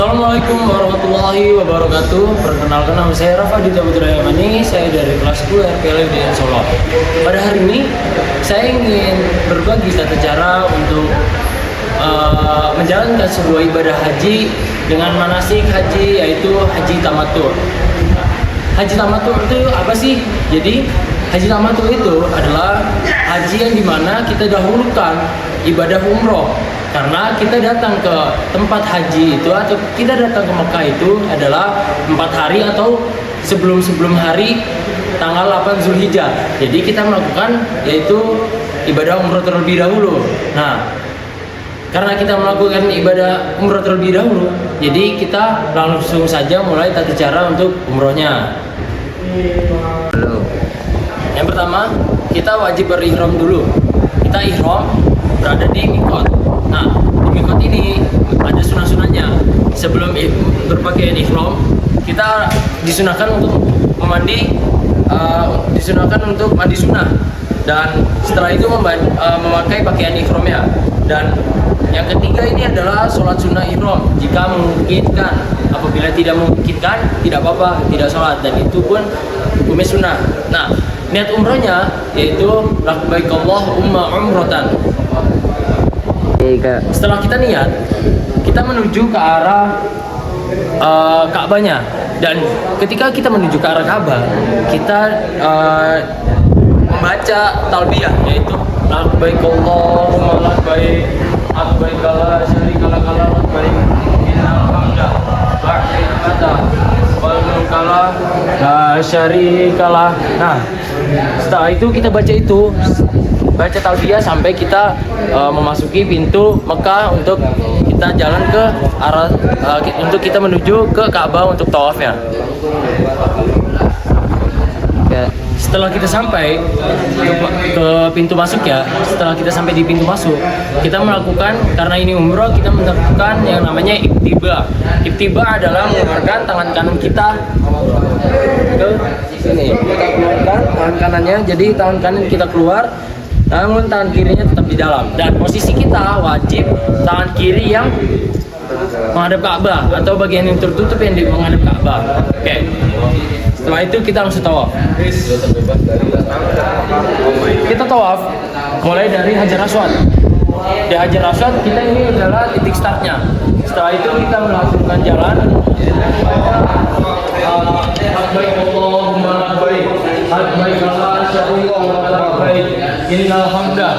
Assalamualaikum warahmatullahi wabarakatuh. Perkenalkan, nama saya Rafa Dita Putra Yamani. Saya dari kelas 10 RPL UDN Solo. Pada hari ini saya ingin berbagi tata cara untuk menjalankan sebuah ibadah haji dengan manasik haji, yaitu haji tamattu. Haji tamattu itu apa sih? Jadi haji tamattu itu adalah haji yang dimana kita dahulukan ibadah umroh, karena kita datang ke tempat haji itu atau kita datang ke Mekah itu adalah 4 hari atau sebelum hari tanggal 8 Zulhijjah. Jadi kita melakukan yaitu ibadah umroh terlebih dahulu. Nah, karena kita melakukan ibadah umroh terlebih dahulu, jadi kita langsung saja mulai tata cara untuk umrohnya. Halo. Yang pertama, kita wajib berihram dulu. Kita ihram berada di mikot. Nah, di mikot ini ada sunah-sunahnya. Sebelum berpakaian ihram, kita disunahkan untuk mandi sunnah. Dan setelah itu memakai pakaian ihramnya. Dan yang ketiga ini adalah sholat sunnah ihram. Jika memungkinkan, apabila tidak memungkinkan, tidak apa-apa, tidak sholat. Dan itu pun hukumnya sunnah. Nah, niat umrohnya yaitu labbaik Allahumma umratan. Setelah kita niat, kita menuju ke arah Ka'bahnya. Dan ketika kita menuju ke arah Ka'bah, kita membaca talbiyah, yaitu labbaik Allahumma labbaik labbaik la syarika lak labbaik innal hamda wa ni'mata wal mulka la syarika lah. Nah, setelah itu kita baca talbiyah sampai kita memasuki pintu Mekah untuk kita jalan ke arah untuk kita menuju ke Ka'bah untuk tawafnya. Setelah kita sampai ke pintu masuk ya, setelah kita sampai di pintu masuk, kita melakukan, karena ini umroh, kita melakukan yang namanya iktiba. Iktiba adalah mengeluarkan tangan kanan kita ke sini. Kita keluarkan tangan kanannya, jadi tangan kanan kita keluar, namun tangan kirinya tetap di dalam. Dan posisi kita wajib tangan kiri yang menghadap Ka'bah atau bagian yang tertutup yang menghadap Ka'bah. Oke. Setelah itu kita langsung tawaf. Kita tawaf mulai dari Hajar Aswad. Di Hajar Aswad kita ini adalah titik startnya. Setelah itu kita melakukan jalan. Labbaik Allahumma labbaik labbaik la syarika lak labbaik innal hamda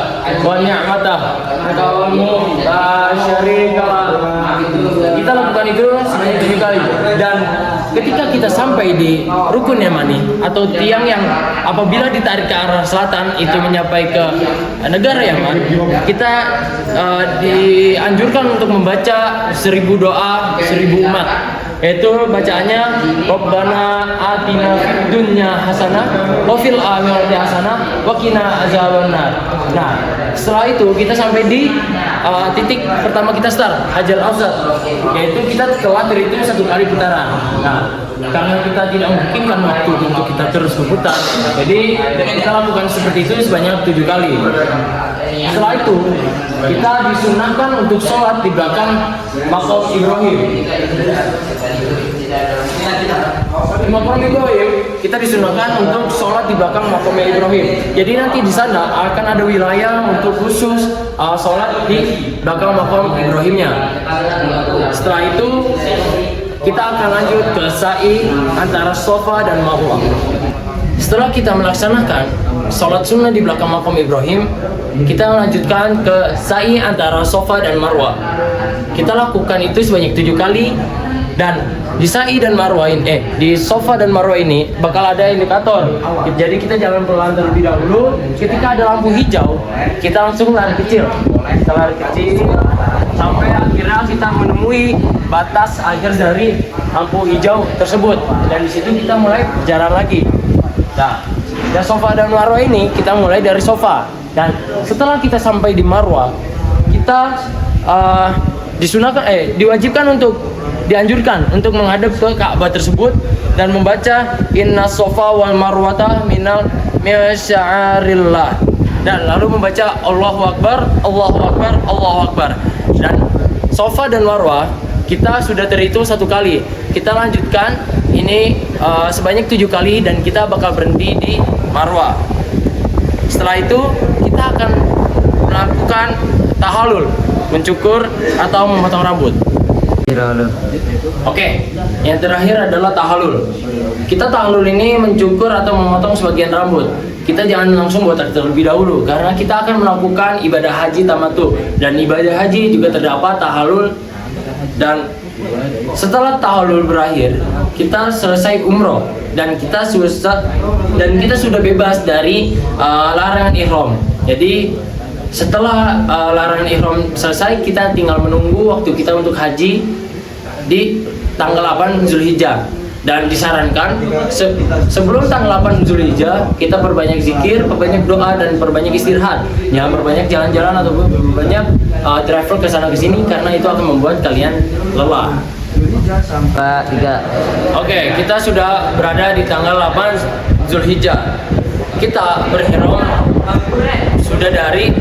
wa ni'mata wal mulk la syarika lak. Kita lakukan itu sebanyak 7 kali. Dan ketika kita sampai di Rukun Yamani atau tiang yang apabila ditarik ke arah selatan itu menyampai ke negara Yaman, kita dianjurkan untuk membaca 1000 doa 1000 umat, yaitu bacaannya Rabbana atina fid dunya hasanah wa fil akhirati hasanah wa qina azabannar. Nah, setelah itu kita sampai di titik pertama kita start Hajar Aswad, yaitu kita telah berhitung 1 kali putaran. Nah, karena kita tidak memungkinkan waktu untuk kita terus berputar, jadi kita lakukan seperti itu sebanyak 7 kali. Setelah itu kita disunahkan untuk sholat di belakang Maqam Ibrahim. Di Maqam Ibrahim kita disunahkan untuk sholat di belakang Maqam Ibrahim. Jadi nanti di sana akan ada wilayah untuk khusus sholat di belakang Maqam Ibrahimnya. Setelah itu kita akan lanjut ke sa'i antara Safa dan Marwah. Setelah kita melaksanakan sholat sunnah di belakang Maqam Ibrahim, kita melanjutkan ke sa'i antara Safa dan Marwah. Kita lakukan itu sebanyak 7 kali. Dan di sa'i dan Marwah ini, di Safa dan Marwah ini bakal ada indikator. Jadi kita jalan pelan terlebih dahulu. Ketika ada lampu hijau, kita langsung lari kecil. Kita lari kecil sampai akhirnya kita menemui batas akhir dari lampu hijau tersebut. Dan di situ kita mulai berjalan lagi. Nah, dan Safa dan Marwah ini kita mulai dari Safa. Dan setelah kita sampai di Marwah, kita dianjurkan untuk menghadap ke Ka'bah tersebut dan membaca Inna Safa wal Marwata minal sya'airillah, dan lalu membaca Allahu Akbar, Allahu Akbar, Allahu Akbar. Dan Safa dan Marwah kita sudah terhitung 1 kali. Kita lanjutkan ini sebanyak 7 kali dan kita bakal berhenti di Marwah. Setelah itu kita akan melakukan tahallul, mencukur atau memotong rambut. Oke, yang terakhir adalah tahallul. Kita tahallul ini mencukur atau memotong sebagian rambut. Kita jangan langsung botak terlebih dahulu karena kita akan melakukan ibadah haji tamattu, dan ibadah haji juga terdapat tahallul. Dan setelah tahallul berakhir, kita selesai umroh dan kita sudah bebas dari larangan ihram. Jadi setelah larangan ihram selesai, kita tinggal menunggu waktu kita untuk haji di tanggal 8 Zulhijjah. Dan disarankan sebelum tanggal 8 Zulhijjah kita perbanyak zikir, perbanyak doa, dan perbanyak istirahat. Jangan perbanyak jalan-jalan atau perbanyak travel ke sana ke sini karena itu akan membuat kalian lelah. Oke, kita sudah berada di tanggal 8 Zulhijjah. Kita berihram sudah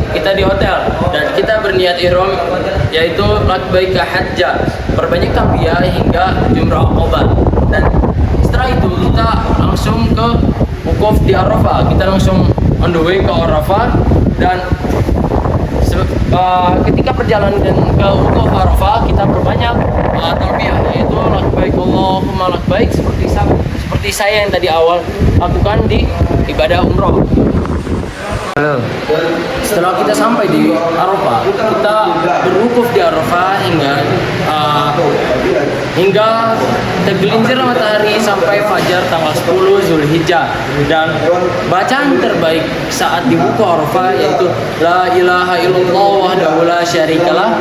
kita di hotel dan kita berniat ihram yaitu labbaika hajjah, perbanyak talbiyah hingga jumrah Aqabah. Dan setelah itu kita langsung ke wukuf di Arafah. Kita langsung on the way ke Arafah, dan ketika perjalanan ke wukuf Arafah kita perbanyak talbiyah yaitu labbaik Allahumma labbaik, seperti saya yang tadi awal lakukan di ibadah umroh. Setelah kita sampai di Arafah, kita berwukuf di Arafah hingga tergelincir matahari sampai fajar tanggal 10 Zulhijjah. Dan bacaan terbaik saat di wukuf Arafah yaitu La ilaha illallah wahdahu la syarikalah,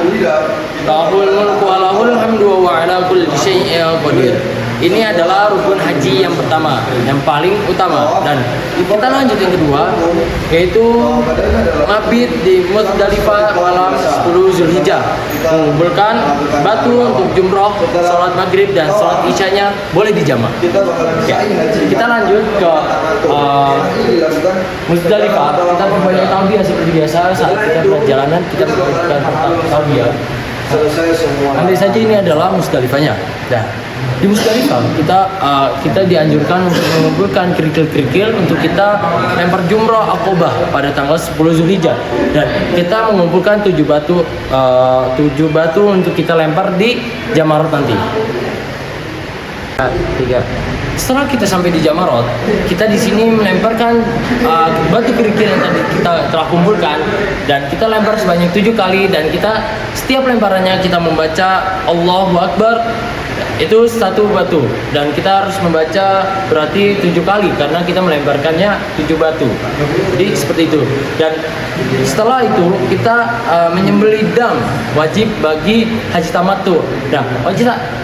lahul mulku wa lahul hamdu wa ala kulli syai'in qadir. Ini adalah rukun haji yang pertama, yang paling utama. Dan kita lanjut yang kedua, yaitu mabit di Muzdalifah malam 10 Zulhijjah. Mengumpulkan batu untuk jumroh, sholat maghrib dan sholat isyanya boleh dijamak. Oke, kita lanjut ke Muzdalifah. Kita perbanyak talbiyah seperti biasa saat kita perjalanan, kita perbanyak talbiyah. Andai saja ini adalah Muzdalifahnya. Nah, di Muzdalifah kita dianjurkan untuk mengumpulkan kerikil-kerikil untuk kita lempar jumrah Aqabah pada tanggal 10 Zulhijjah, dan kita mengumpulkan 7 batu untuk kita lempar di Jamarat nanti. Setelah kita sampai di Jamarat, kita di sini melemparkan batu kerikil yang tadi kita telah kumpulkan, dan kita lempar sebanyak 7 kali, dan kita setiap lemparannya kita membaca Allahu Akbar. Itu 1 batu, dan kita harus membaca berarti 7 kali karena kita melemparkannya 7 batu. Jadi seperti itu. Dan setelah itu kita menyembelih dam, wajib bagi haji tamattu. Nah,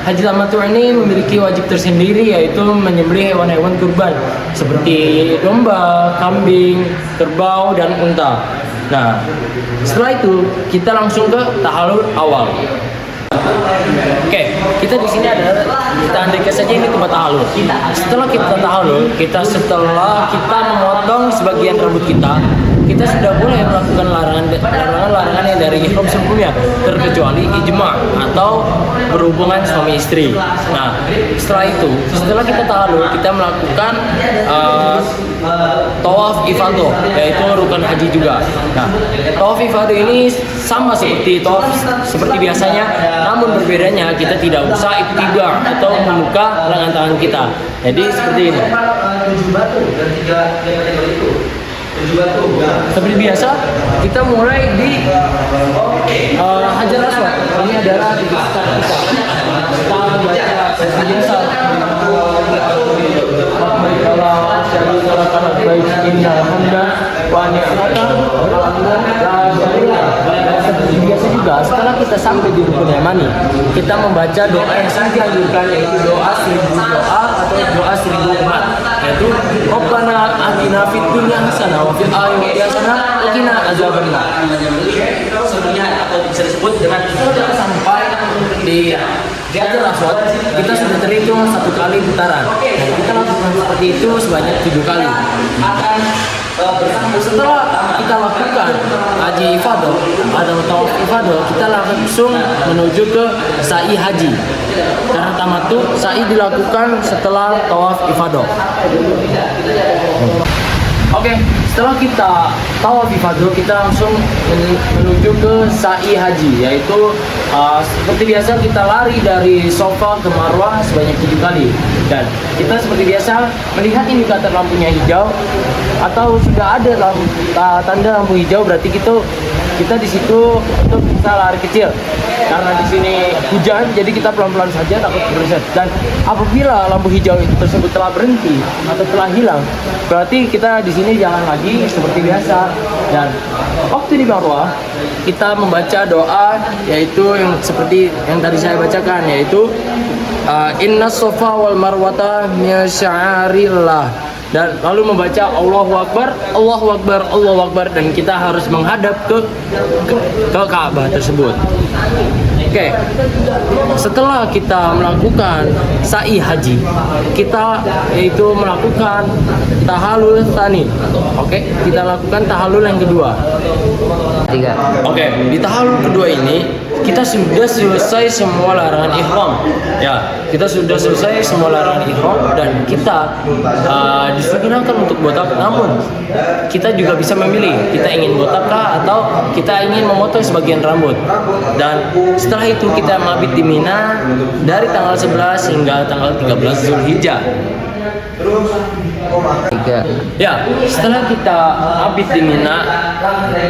haji tamattu ini memiliki wajib tersendiri yaitu menyembelih hewan-hewan kurban seperti domba, kambing, kerbau, dan unta. Nah, setelah itu kita langsung ke tahallul awal. Oke, kita di sini kita andaikan saja ini tempat tahallul. Setelah kita memotong sebagian rambut kita sudah boleh melakukan larangan yang dari ihram sebelumnya, terkecuali ijma atau berhubungan suami istri. Nah, setelah kita tahallul, kita melakukan tawaf ifadah, yaitu rukun haji juga. Nah, tawaf ifadah ini sama seperti tawaf seperti biasanya, namun berbedanya kita tidak usah ittiba atau membuka lengan tangan kita. Jadi seperti ini. Seperti biasa, kita mulai di Hajar Aswad. Ini adalah di sekitar kita. Kita membaca seperti biasa. Seperti biasa juga, setelah kita sampai di rukun yamani, kita membaca doa yang sangat dianjurkan, yaitu doa 1000 doa atau doa 1000 umat, yaitu Rabbana atina fid dunya hasanah wa fil akhirati hasanah wa qina azabannar. Sebenarnya atau bisa disebut dengan sampai di dari Hajar Aswad kita sudah terhitung 1 kali putaran. Dan kita lakukan seperti itu sebanyak 7 kali. Setelah kita lakukan haji ifadah atau tawaf ifadah, kita langsung menuju ke sa'i haji. Karena tamattu sa'i dilakukan setelah tawaf ifadah. Oke, setelah kita tawaf ifadah, kita langsung menuju ke sa'i haji, yaitu seperti biasa kita lari dari Safa ke Marwah sebanyak 7 kali. Dan kita seperti biasa melihat indikator lampunya hijau atau sudah ada tanda lampu hijau, berarti kita di situ untuk bisa lari kecil. Karena di sini hujan, jadi kita pelan-pelan saja takut berset. Dan apabila lampu hijau itu tersebut telah berhenti atau telah hilang, berarti kita di sini jalan lagi seperti biasa. Dan waktu di Marwah kita membaca doa, yaitu yang seperti yang tadi saya bacakan, yaitu Inna Safa wal Marwata min sya'airillah. Dan lalu membaca Allahu Akbar, Allahu Akbar, Allahu Akbar, dan kita harus menghadap ke Ka'bah tersebut. Oke, setelah kita melakukan sa'i haji, kita yaitu melakukan tahallul tsani. Oke, kita lakukan tahallul yang kedua. Oke, di tahallul kedua ini kita sudah selesai semua larangan ihram. Ya, kita sudah selesai semua larangan ihram dan kita dipergunakan untuk botak. Namun kita juga bisa memilih, kita ingin botak kah atau kita ingin memotong sebagian rambut. Dan setelah itu kita mabit di Mina dari tanggal 11 hingga tanggal 13 Zulhijjah. Ya, setelah kita mabit di Mina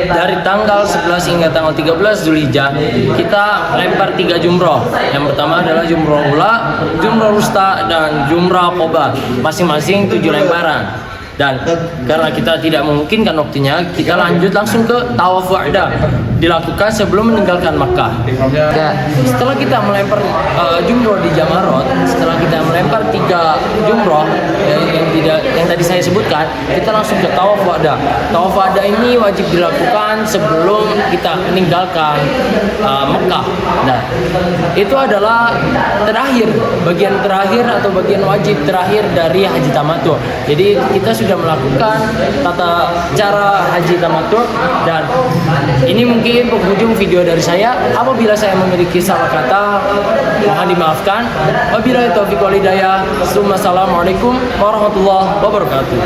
dari tanggal 11 hingga tanggal 13 Zulhijjah, kita lempar 3 jumroh. Yang pertama adalah jumroh ula, jumroh wusta, dan jumroh aqobah, masing-masing 7 lemparan. Dan karena kita tidak memungkinkan waktunya, kita lanjut langsung ke tawaf wa'dah, dilakukan sebelum meninggalkan Makkah. Setelah kita melempar jumroh di Jamarot, setelah kita melempar 3 jumroh yang tadi saya sebutkan, kita langsung ke tawaf wa'dah. Tawaf wa'dah ini wajib dilakukan sebelum kita meninggalkan Makkah. Nah, itu adalah bagian terakhir atau bagian wajib terakhir dari haji tamattu. Jadi kita sudah melakukan tata cara haji tamattu, dan ini mungkin penghujung video dari saya. Apabila saya memiliki salah kata, mohon dimaafkan. Wabillahi taufiq wal hidayah. Assalamualaikum warahmatullahi wabarakatuh.